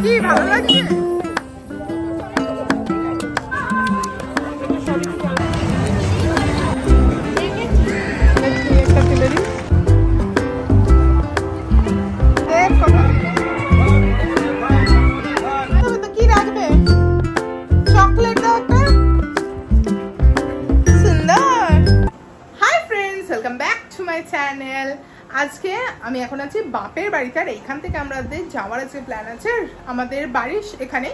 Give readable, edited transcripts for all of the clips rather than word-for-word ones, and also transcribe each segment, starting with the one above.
কি ভালো লাগছে? আজকে আমি এখন আছি বাপের বাড়িতে, আর এইখান থেকে আমাদের যাওয়ার আজকে প্ল্যান আছে। আমাদের বাড়ির এখানে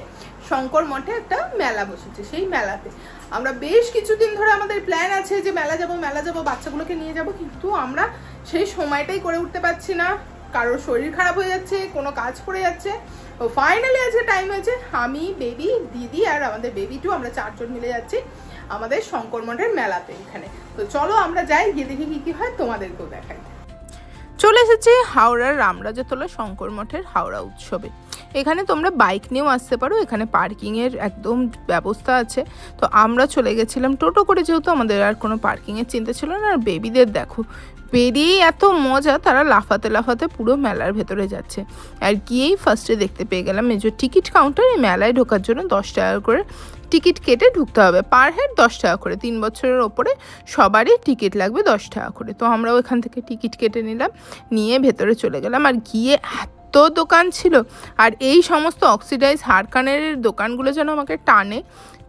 শঙ্কর মঠে একটা মেলা বসেছে, সেই মেলাতে আমরা বেশ কিছুদিন ধরে আমাদের প্ল্যান আছে যে মেলা যাব, বাচ্চাগুলোকে নিয়ে যাব, কিন্তু আমরা সেই সময়টাই করে উঠতে পারছি না। কারোর শরীর খারাপ হয়ে যাচ্ছে, কোনো কাজ পড়ে যাচ্ছে। তো ফাইনালি আজকে টাইম হয়েছে, আমি, বেবি, দিদি আর আমাদের বেবি টু, আমরা 4 জন মিলে যাচ্ছি আমাদের শঙ্কর মঠের মেলাতে এখানে। তো চলো আমরা যাই, গিয়ে দেখি কি হয়, তোমাদেরকেও দেখাই। চলে এসেছি হাওড়ার রামরাজাতলা শঙ্কর মঠের হাওড়া উৎসবে। এখানে তোমরা বাইক নিয়েও আসতে পারো, এখানে পার্কিংয়ের একদম ব্যবস্থা আছে। তো আমরা চলে গেছিলাম টোটো করে, যেহেতু আমাদের আর কোনো পার্কিংয়ের চিন্তা ছিল না। আর বেবিদের দেখো, বেরিয়েই এত মজা, তারা লাফাতে লাফাতে পুরো মেলার ভেতরে যাচ্ছে। আর গিয়েই ফার্স্টে দেখতে পেয়ে গেলাম এই যে টিকিট কাউন্টার। এই মেলায় ঢোকার জন্য 10 টাকা করে টিকিট কেটে ঢুকতে হবে, পার হেড 10 টাকা করে। 3 বছরের ওপরে সবারই টিকিট লাগবে 10 টাকা করে। তো আমরাও এখান থেকে টিকিট কেটে নিলাম, নিয়ে ভেতরে চলে গেলাম। আর গিয়ে এত দোকান ছিল, আর এই সমস্ত অক্সিডাইজ হাড় কানের দোকানগুলো যেন আমাকে টানে।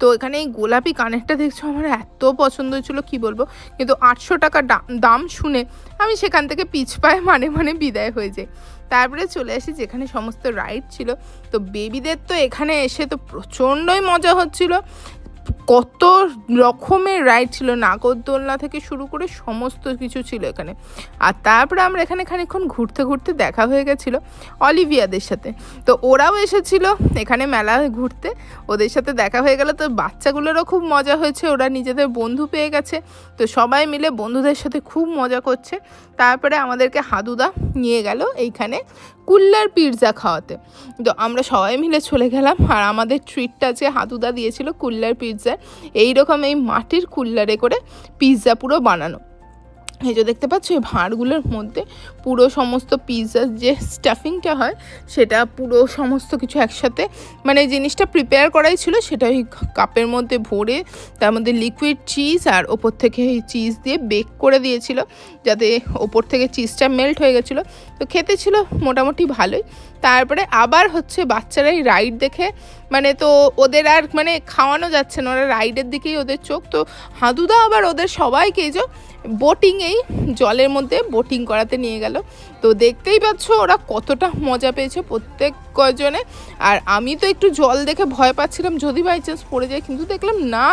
তো এখানে এই গোলাপি কানেরটা দেখছো, আমার এত পছন্দ হয়েছিল কি বলবো, কিন্তু 800 টাকা দাম শুনে আমি সেখান থেকে পিছ পায়ে মানে বিদায় হয়ে যাই। তারপরে চলে আসি যেখানে সমস্ত রাইড ছিল। তো বেবিদের তো এখানে এসে তো প্রচণ্ডই মজা হচ্ছিল, কত রকমের রাইড ছিল, নাগরদোলনা থেকে শুরু করে সমস্ত কিছু ছিল এখানে। আর তারপরে আমরা এখানে খানিকক্ষণ ঘুরতে ঘুরতে দেখা হয়ে গেছিলো অলিভিয়াদের সাথে। তো ওরাও এসেছিলো এখানে মেলা ঘুরতে, ওদের সাথে দেখা হয়ে গেল। তো বাচ্চাগুলোরও খুব মজা হয়েছে, ওরা নিজেদের বন্ধু পেয়ে গেছে। তো সবাই মিলে বন্ধুদের সাথে খুব মজা করছে। তারপরে আমাদেরকে হাদুদা নিয়ে গেল এইখানে কুল্লার পিৎজা খাওয়াতে। তো আমরা সবাই মিলে চলে গেলাম, আর আমাদের ট্রিটটা যে হাদুদা দিয়েছিল কুল্লার পিৎজা, এইরকম এই মাটির কুল্লারে করে পিৎজা পুরো বানানো। এই যে দেখতে পাচ্ছ, এই ভাঁড়গুলোর মধ্যে পুরো সমস্ত পিৎজার যে স্টাফিংটা হয় সেটা পুরো সমস্ত কিছু একসাথে, মানে জিনিসটা প্রিপেয়ার করাই ছিল, সেটা ওই কাপের মধ্যে ভরে তার মধ্যে লিকুইড চিজ আর ওপর থেকে এই চিজ দিয়ে বেক করে দিয়েছিল, যাতে ওপর থেকে চিজটা মেল্ট হয়ে গেছিলো। তো খেতে ছিল মোটামুটি ভালোই। তারপরে আবার হচ্ছে বাচ্চারা এই রাইড দেখে, মানে তো ওদের আর মানে খাওয়ানো যাচ্ছে না, ওরা রাইডের দিকেই ওদের চোখ। তো হাদুদা আবার ওদের সবাইকে এই যে বোটিং, এই জলের মধ্যে বোটিং করাতে নিয়ে গেল। তো দেখতেই পাচ্ছ ওরা কতটা মজা পেয়েছে প্রত্যেক কজনে। আর আমি তো একটু জল দেখে ভয় পাচ্ছিলাম যদি বাই চান্স পড়ে যায়, কিন্তু দেখলাম না,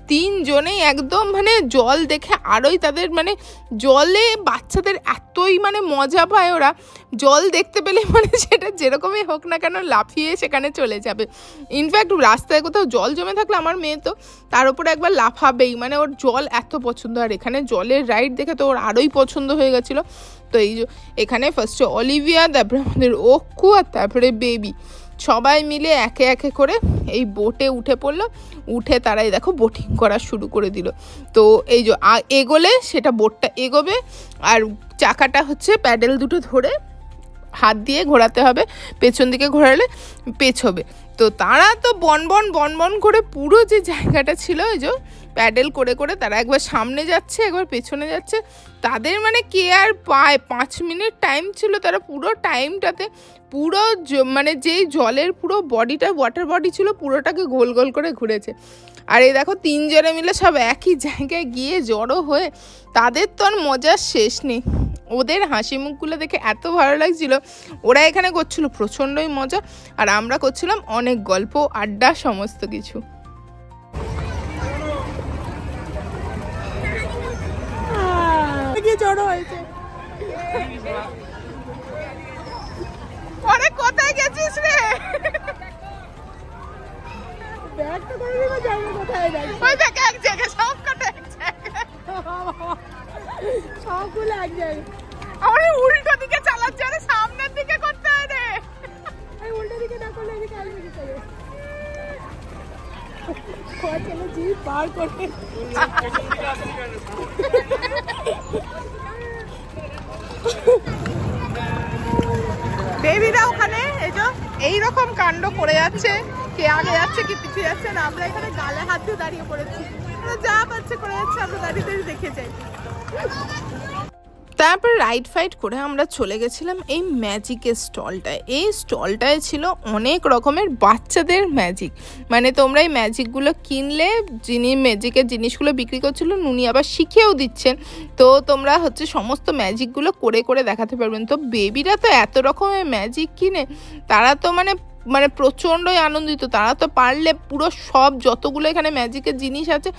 3 জনেই একদম মানে জল দেখে আরোই তাদের মানে জলে বাচ্চাদের এতই মানে মজা পায় ওরা, জল দেখতে পেলে মানে সেটা যেরকমই হোক না কেন লাফিয়ে সেখানে চলে যাবে। ইনফ্যাক্ট রাস্তায় কোথাও জল জমে থাকলে আমার মেয়ে তো তার উপরে একবার লাফাবেই, মানে ওর জল এত পছন্দ। আর এখানে জলের রাইড দেখে তো ওর আরোই পছন্দ হয়ে গেছিলো। তো এই যে এখানে ফার্স্টে অলিভিয়া, তারপরে আমাদের ওক্কু, আর তারপরে বেবি, সবাই মিলে একে একে করে এই বোটে উঠে পড়লো। উঠে তারাই দেখো বোটিং করা শুরু করে দিল। তো এই যে এগোলে সেটা বোটটা এগোবে, আর চাকাটা হচ্ছে প্যাডেল দুটো ধরে হাত দিয়ে ঘোরাতে হবে, পেছন দিকে ঘোরালে পেছবে। তো তারা তো বন করে পুরো যে জায়গাটা ছিল ওই যে প্যাডেল করে করে তারা একবার সামনে যাচ্ছে, একবার পেছনে যাচ্ছে। তাদের মানে কে আর পায়, 5 মিনিট টাইম ছিল, তারা পুরো টাইমটাতে পুরো মানে যেই জলের পুরো বডিটা ওয়াটার বডি ছিল পুরোটাকে গোল গোল করে ঘুরেছে। আর এই দেখো 3 জনে মিলে সব একই জায়গায় গিয়ে জড়ো হয়ে, তাদের তো আর মজার শেষ নেই। ওদের হাসি মুখগুলো দেখে এত ভালো লাগছিল, ওরা এখানে করছিল প্রচণ্ডই মজা, আর আমরা করছিলাম অনেক গল্প আড্ডা সমস্ত কিছু। জড়ো হয়েছে, অনেক কোথায় গেছিস রে? ব্যাগটা করে নিয়ে যাবো কোথায় যাই? ওই দেখ এক জায়গায় সব কটা এক জায়গায়, সবগুলো এক জায়গায়। আমার উল্টো দিকে চালাচ্ছে, আরে সামনের দিকে করতে হয় রে। এই উল্টো দিকে না করলে এদিকে আসবে কি করে? চলো জি পার করে বেবিরা ওখানে এই যে এইরকম কাণ্ড করে যাচ্ছে, কে আগে যাচ্ছে কি পিছিয়ে যাচ্ছে না। আমরা এখানে গালে হাত দিয়ে দাঁড়িয়ে পড়েছি, যা পাচ্ছে করে যাচ্ছে, আমরা দাঁড়িয়ে দাঁড়িয়ে দেখে যাই। তারপর রাইড ফাইড করে আমরা চলে গেছিলাম এই ম্যাজিকের স্টলটায়। এই স্টলটায় ছিল অনেক রকমের বাচ্চাদের ম্যাজিক, মানে তোমরা এই ম্যাজিকগুলো কিনলে, যিনি ম্যাজিকের জিনিসগুলো বিক্রি করছিল উনি আবার শিখিয়েও দিচ্ছেন, তো তোমরা হচ্ছে সমস্ত ম্যাজিকগুলো করে করে দেখাতে পারবেন। তো বেবিরা তো এত রকমের ম্যাজিক কিনে, তারা তো মানে প্রচণ্ডই আনন্দিত, তারা তো পারলে পুরো সব যতগুলো এখানে ম্যাজিকের জিনিস আছে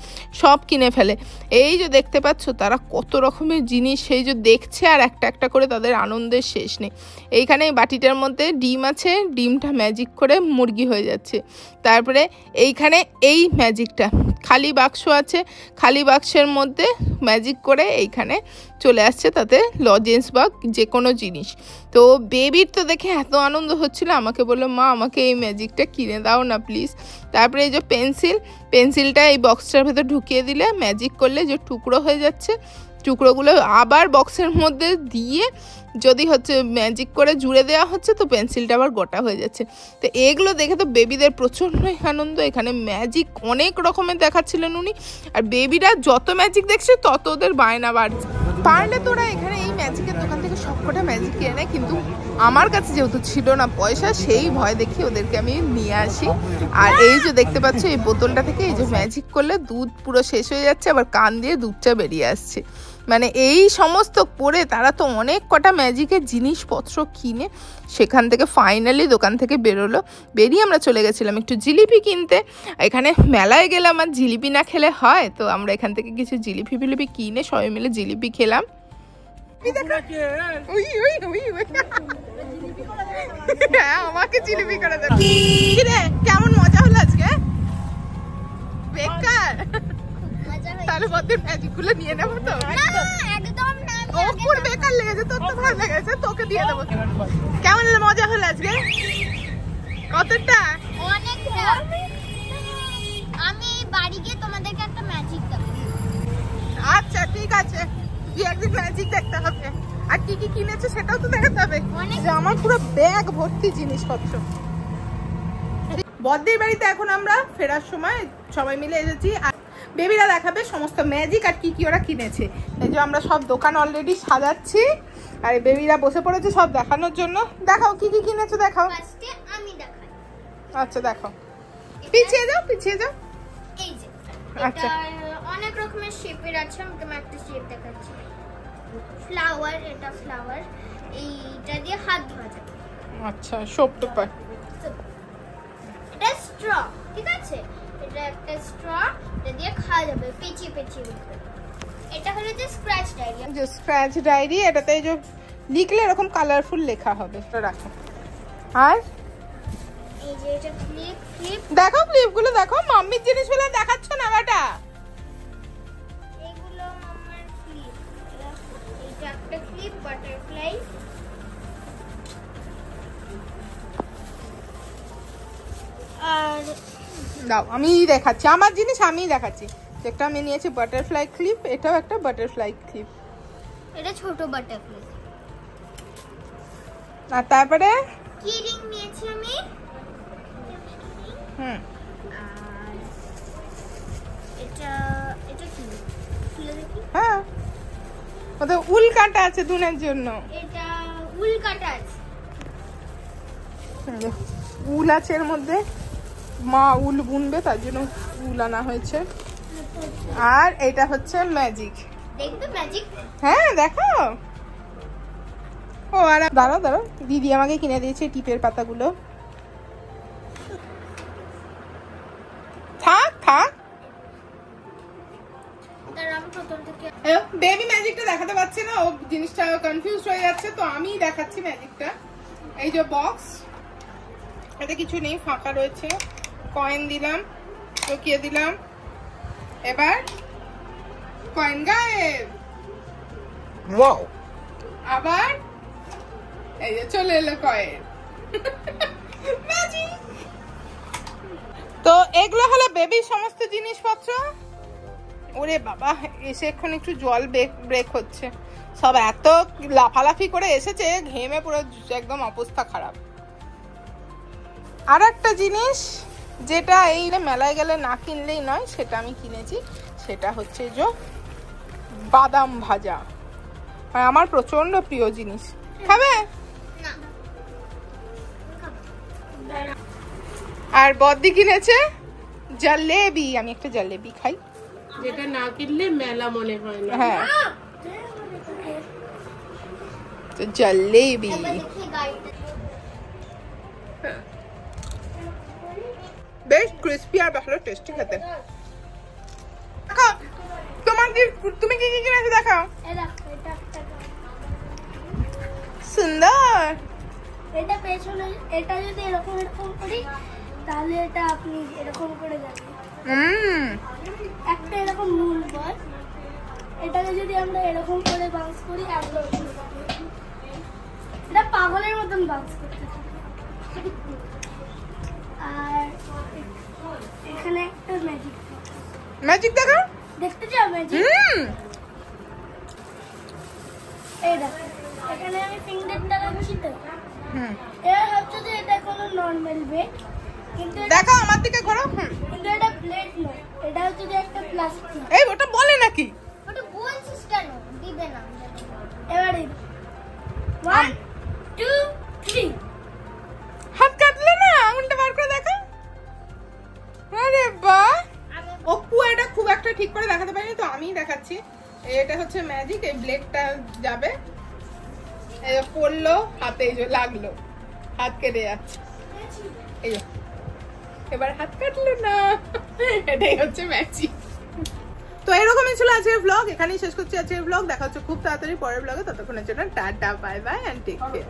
সব কিনে ফেলে। এই যে দেখতে পাচ্ছ তারা কত রকমের জিনিস সেই যে দেখছে, আর একটা একটা করে তাদের আনন্দের শেষ নেই। এইখানে এই বাটিটার মধ্যে ডিম আছে, ডিমটা ম্যাজিক করে মুরগি হয়ে যাচ্ছে। তারপরে এইখানে এই ম্যাজিকটা খালি বাক্স আছে, খালি বাক্সের মধ্যে ম্যাজিক করে এইখানে চলে আসছে তাতে লজেন্স বা যে কোনো জিনিস। তো বেবির তো দেখে এত আনন্দ হচ্ছিল, আমাকে বললো মা আমাকে এই ম্যাজিকটা কিনে দাও না প্লিজ। তারপরে এই যে পেন্সিলটা এই বক্সটার ভেতর ঢুকিয়ে দিলে ম্যাজিক করলে যে টুকরো হয়ে যাচ্ছে, টুকরোগুলো আবার বক্সের মধ্যে দিয়ে যদি হচ্ছে ম্যাজিক করে জুড়ে দেওয়া হচ্ছে তো পেন্সিলটা আবার গোটা হয়ে যাচ্ছে। তো এগুলো দেখে তো বেবিদের প্রচণ্ডই আনন্দ। এখানে ম্যাজিক অনেক রকমের দেখাচ্ছিলেন উনি, আর বেবিরা যত ম্যাজিক দেখছে তত ওদের বায়না বাড়ছে। পারলে তোরা এখানে এই ম্যাজিকের দোকান থেকে সবকটা ম্যাজিক কিনে নেয়, কিন্তু আমার কাছে যেহেতু ছিল না পয়সা, সেই ভয় দেখি ওদেরকে আমি নিয়ে আসি। আর এই যে দেখতে পাচ্ছ এই বোতলটা থেকে এই যে ম্যাজিক করলে দুধ পুরো শেষ হয়ে যাচ্ছে, আবার কান দিয়ে দুধটা বেরিয়ে আসছে। মানে এই সমস্ত করে তারা তো অনেক কটা ম্যাজিকের জিনিসপত্র কিনে সেখান থেকে ফাইনালি দোকান থেকে বেরোলো। বেরিয়ে আমরা চলে গেছিলাম একটু জিলিপি কিনতে। এখানে মেলায় গেলাম আর জিলিপি না খেলে হয়, তো আমরা এখান থেকে কিছু জিলিপি ফিলিপি কিনে সবাই মিলে জিলিপি খেলাম। আমাকে জিলিপি করে দেবে। কেমন মজা হলো আজকে? বেকার, তাহলে বদের ম্যাজিক গুলো নিয়ে নেবো তো। বেকার লেগেছে, তোর তো ভালো লেগেছে, তোকে দিয়ে দেবো। কেমন মজা হলো আজকে? কতটা? অনেকটা। আমি বাড়ি গিয়ে তোমাদেরকে একটা ম্যাজিক দেবো। আচ্ছা ঠিক আছে, তুই একদিন ম্যাজিক দেখতে হবে। আর কি কি কিনেছো সেটাও তো দেখাতে হবে। আমার পুরো ব্যাগ ভর্তি জিনিসপত্র। বদ্দির বাড়িতে এখন আমরা ফেরার সময় সবাই মিলে এসেছি, আর বেবিরা দেখাবে সমস্ত ম্যাজিক আর কি কি ওরা কিনেছে। এই যে আমরা সব দোকান অলরেডি সাজাচ্ছি, আর বেবিরা বসে পড়েছে সব দেখানোর জন্য। দেখাও কি কি কিনেছো, দেখাও। আমি দেখাই। আচ্ছা দেখাও, পিছিয়ে যাও পিছিয়ে যাও। এই যে আচ্ছা, অনেক রকমের শেপের আছে, আমি তোমাকে একটা শেপ দেখাচ্ছি। ফ্লাওয়ার, এটা ফ্লাওয়ার, এইটা দিয়ে হাত ধোয়া যাবে। আচ্ছা সোপ পেপার। এটা স্ট্র, ঠিক আছে, এটা একটা স্ট্র, এটা দিয়ে খাওয়া যাবে পেঁচিয়ে পেঁচিয়ে। এটা হলো যে স্ক্র্যাচ ডায়েরি। যে স্ক্র্যাচ ডায়েরি, এটাতে যে লিখলে এরকম কালারফুল লেখা হবে। এটা রাখো। আর এই যে এটা ক্লিপ, দেখো ক্লিপগুলো দেখো, মাম্মির জিনিসগুলো দেখাচ্ছ না বেটা। এগুলো মাম্মার ক্লিপ। এটা একটা ক্লিপ, বাটারফ্লাই। আর দাও আমি দেখাচ্ছি, আমার জিনিস আমি দেখাচ্ছি। একটা আমি নিয়েছি বাটারফ্লাই ক্লিপ, এটাও একটা বাটারফ্লাই ক্লিপ। এটা ছোট বাটারফ্লাই। আর তারপরে কি রিং নিয়েছি আমি। হুম, আর এটা কি খুলে দেখি। হ্যাঁ ওতে উল কাটা আছে দুনের জন্য। এটা উল কাটা আছে, উল আছে এর মধ্যে, মা উল বুনবে তার জন্য উল আনা হয়েছে। আর এটা হচ্ছে ম্যাজিক, দেখবে ম্যাজিক। হ্যাঁ দেখো। ও আর দাঁড়াও দাঁড়াও, দিদি আমাকে কিনে দিয়েছে টিপের পাতাগুলো। থাক থাক, বেবি ম্যাজিকটা দেখাতে পারছে না, ও জিনিসটা কনফিউজ হয়ে যাচ্ছে, তো আমি দেখাচ্ছি ম্যাজিকটা। এই যে বক্স, এতে কিছু নেই, ফাঁকা রয়েছে। কয়েন দিলাম, ঢুকিয়ে দিলাম, এবার কয়েন গায়েব। ওয়াও, আবার এই যে চলে এলো কয়েন। ম্যাজিক। তো এগুলো হলো বেবির সমস্ত জিনিসপত্র। ওরে বাবা, এসে এখন একটু জল ব্রেক হচ্ছে। সব এত লাফালাফি করে এসেছে, ঘেমে পুরো একদম অবস্থা খারাপ। আর একটা জিনিস যেটা এই মেলায় গেলে না কিনলেই নয়, সেটা আমি কিনেছি, সেটা হচ্ছে যে বাদাম ভাজা, আমার প্রচন্ড প্রিয় জিনিস। খাবে? আর বদ্দি কিনেছে জলেবি, আমি একটা জলেবি খাই, যেটা না কিনলে মেলা মনে হয় না। হ্যাঁ তো জলেবি বেশ ক্রিস্পি আর ভালো টেস্টি খেতে। তুমি কি কি কিনেছো দেখাও। সুন্দর। এটা পেছনে, এটা যদি এরকম এরকম করি তাহলে এটা আপনি এরকম করে দেখেন, একটা এরকম মূল বল, এটাকে যদি আমরা এরকম করে বাউন্স করি একদম এটা পাগলের মতন বাউন্স করতে থাকে। আর এখানে একটা ম্যাজিক, ম্যাজিক দেখাও, দেখতে চাও ম্যাজিক? এই দেখো, এখানে আমি ফিঙ্গারটা রাখছি তো, এর হচ্ছে যে এটা কোনো নরমাল ব্লেড, কিন্তু দেখাও আমার দিকে ঘোরো। কিন্তু এটা ব্লেড নয়, এটা হচ্ছে যে একটা প্লাস্টিক। এই ওটা বলে নাকি? ওটা বলছিস কেন? দিবে না। এবারে 1 2 3 হাত কাটলে না, আঙুলটা বার করে দেখো। আরে বাহ, অপু এটা খুব একটা ঠিক করে দেখাতে পারিনি, তো আমিই দেখাচ্ছি। এটা হচ্ছে ম্যাজিক, এই ব্লেডটা যাবে, এই পড়লো হাতে, এই যে লাগলো, হাত কেটে যাচ্ছে, এই যে এবার হাত কাটলো না, এটাই হচ্ছে ম্যাজিক। তো এরকমই ছিল আজকের ব্লগ, এখানেই শেষ করছি আজকের ব্লগ। দেখা হচ্ছে খুব তাড়াতাড়ি পরের ব্লগে, ততক্ষণের জন্য tata, bye bye and take care.